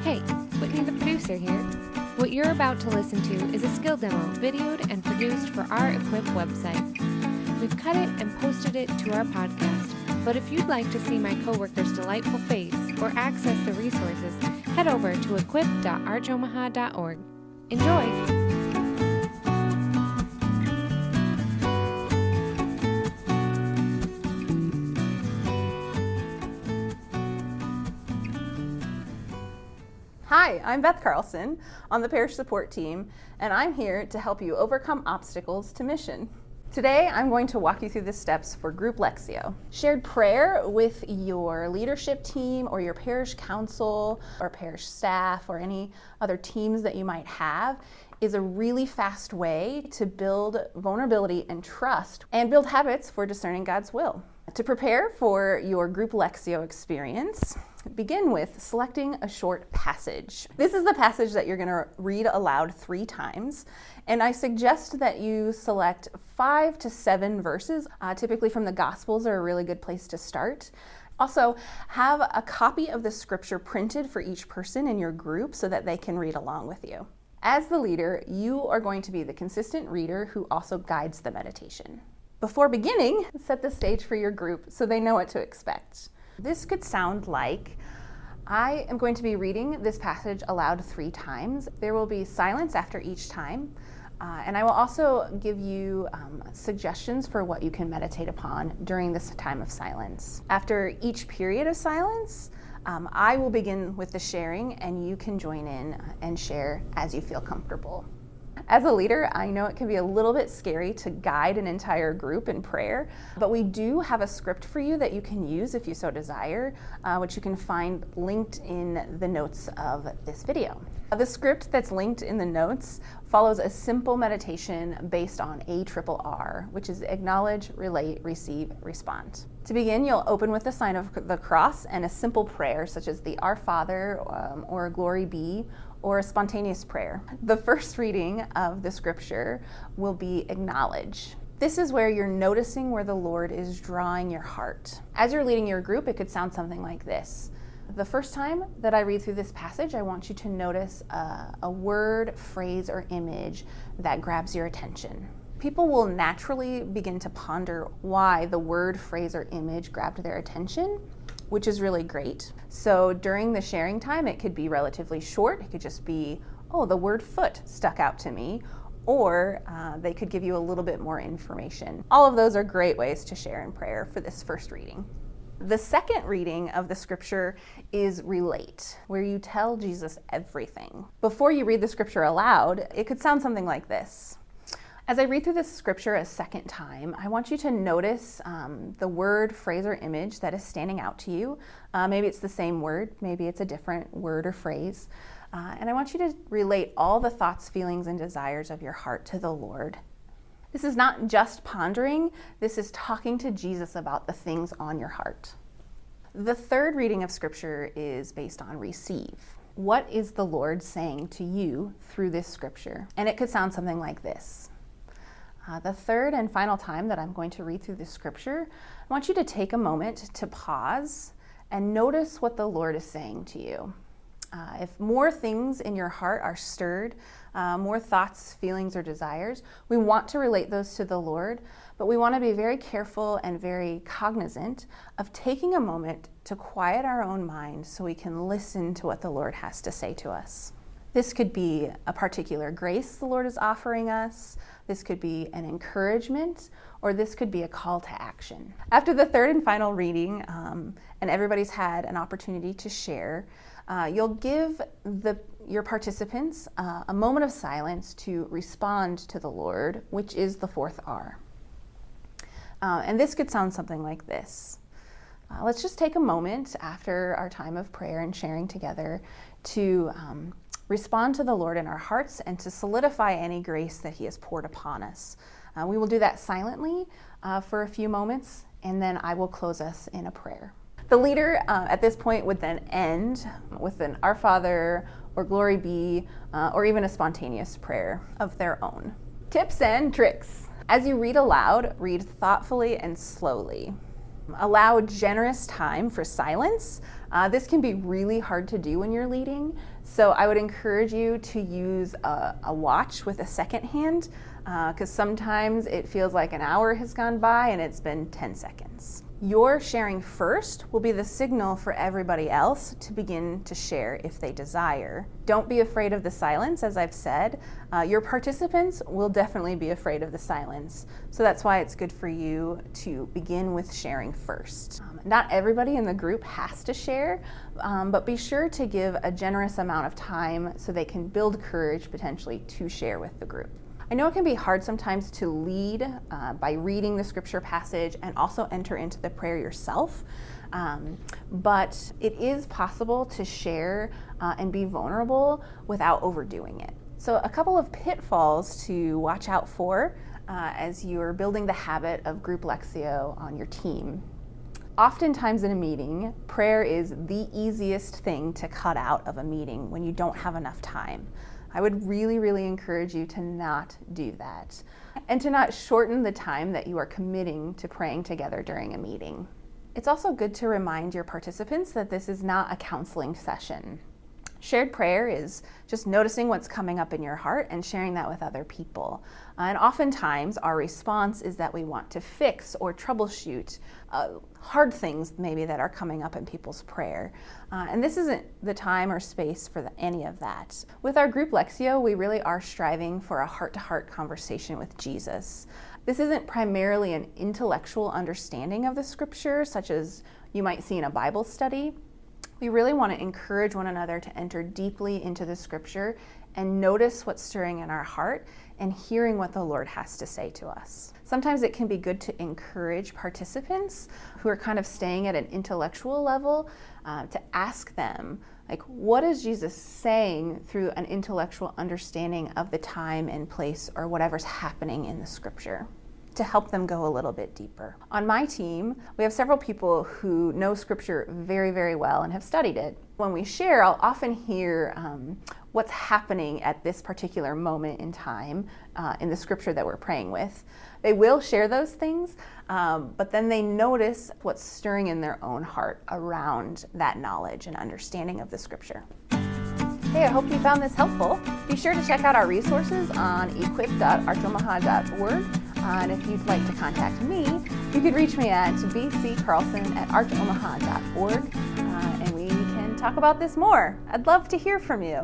Hey, Whitney the producer here. What you're about to listen to is a skill demo videoed and produced for our Equip website. We've cut it and posted it to our podcast, but if you'd like to see my coworker's delightful face or access the resources, head over to equip.archomaha.org. Enjoy! Hi, I'm Beth Carlson on the parish support team, and I'm here to help you overcome obstacles to mission. Today, I'm going to walk you through the steps for group lectio. Shared prayer with your leadership team or your parish council or parish staff or any other teams that you might have is a really fast way to build vulnerability and trust and build habits for discerning God's will. To prepare for your group lectio experience, begin with selecting a short passage. This is the passage that you're going to read aloud 3 times, and I suggest that you select 5 to 7 verses. Typically from the Gospels are a really good place to start. Also, have a copy of the scripture printed for each person in your group so that they can read along with you. As the leader, you are going to be the consistent reader who also guides the meditation. Before beginning, set the stage for your group so they know what to expect. This could sound like, I am going to be reading this passage aloud 3 times. There will be silence after each time, and I will also give you suggestions for what you can meditate upon during this time of silence. After each period of silence, I will begin with the sharing, and you can join in and share as you feel comfortable. As a leader, I know it can be a little bit scary to guide an entire group in prayer, but we do have a script for you that you can use if you so desire, which you can find linked in the notes of this video. The script that's linked in the notes follows a simple meditation based on ARRR, which is acknowledge, relate, receive, respond. To begin, you'll open with the sign of the cross and a simple prayer such as the Our Father or Glory Be, or a spontaneous prayer. The first reading of the scripture will be acknowledge. This is where you're noticing where the Lord is drawing your heart. As you're leading your group, it could sound something like this. The first time that I read through this passage, I want you to notice a word, phrase, or image that grabs your attention. People will naturally begin to ponder why the word, phrase, or image grabbed their attention, which is really great. So during the sharing time, it could be relatively short. It could just be, oh, the word foot stuck out to me, or they could give you a little bit more information. All of those are great ways to share in prayer for this first reading. The second reading of the scripture is relate, where you tell Jesus everything. Before you read the scripture aloud, it could sound something like this. As I read through this scripture a second time, I want you to notice the word, phrase, or image that is standing out to you. Maybe it's the same word, maybe it's a different word or phrase. And I want you to relate all the thoughts, feelings, and desires of your heart to the Lord. This is not just pondering, this is talking to Jesus about the things on your heart. The third reading of scripture is based on receive. What is the Lord saying to you through this scripture? And it could sound something like this. The third and final time that I'm going to read through this scripture, I want you to take a moment to pause and notice what the Lord is saying to you. If more things in your heart are stirred, more thoughts, feelings, or desires, we want to relate those to the Lord, but we want to be very careful and very cognizant of taking a moment to quiet our own mind so we can listen to what the Lord has to say to us. This could be a particular grace the Lord is offering us. This could be an encouragement, or this could be a call to action. After the third and final reading, and everybody's had an opportunity to share, you'll give your participants a moment of silence to respond to the Lord, which is the 4th R. And this could sound something like this. Let's just take a moment after our time of prayer and sharing together to respond to the Lord in our hearts and to solidify any grace that He has poured upon us. We will do that silently for a few moments, and then I will close us in a prayer. The leader at this point would then end with an Our Father or Glory Be, or even a spontaneous prayer of their own. Tips and tricks. As you read aloud, read thoughtfully and slowly. Allow generous time for silence. This can be really hard to do when you're leading, so I would encourage you to use a watch with a second hand, because sometimes it feels like an hour has gone by and it's been 10 seconds. Your sharing first will be the signal for everybody else to begin to share if they desire. Don't be afraid of the silence, as I've said. Your participants will definitely be afraid of the silence, so that's why it's good for you to begin with sharing first. Not everybody in the group has to share, but be sure to give a generous amount of time so they can build courage potentially to share with the group. I know it can be hard sometimes to lead by reading the scripture passage and also enter into the prayer yourself, but it is possible to share and be vulnerable without overdoing it. So a couple of pitfalls to watch out for as you're building the habit of group lectio on your team. Oftentimes in a meeting, prayer is the easiest thing to cut out of a meeting when you don't have enough time. I would really encourage you to not do that and to not shorten the time that you are committing to praying together during a meeting. It's also good to remind your participants that this is not a counseling session. Shared prayer is just noticing what's coming up in your heart and sharing that with other people. And oftentimes our response is that we want to fix or troubleshoot hard things maybe that are coming up in people's prayer. And this isn't the time or space for any of that. With our group lectio, we really are striving for a heart-to-heart conversation with Jesus. This isn't primarily an intellectual understanding of the scripture, such as you might see in a Bible study. We really want to encourage one another to enter deeply into the scripture and notice what's stirring in our heart and hearing what the Lord has to say to us. Sometimes it can be good to encourage participants who are kind of staying at an intellectual level to ask them, like, what is Jesus saying through an intellectual understanding of the time and place or whatever's happening in the scripture, to help them go a little bit deeper. On my team, we have several people who know scripture very well and have studied it. When we share, I'll often hear what's happening at this particular moment in time in the scripture that we're praying with. They will share those things, but then they notice what's stirring in their own heart around that knowledge and understanding of the scripture. Hey, I hope you found this helpful. Be sure to check out our resources on equip.archomaha.org. And if you'd like to contact me, you could reach me at bccarlson@archomaha.org, and we can talk about this more. I'd love to hear from you.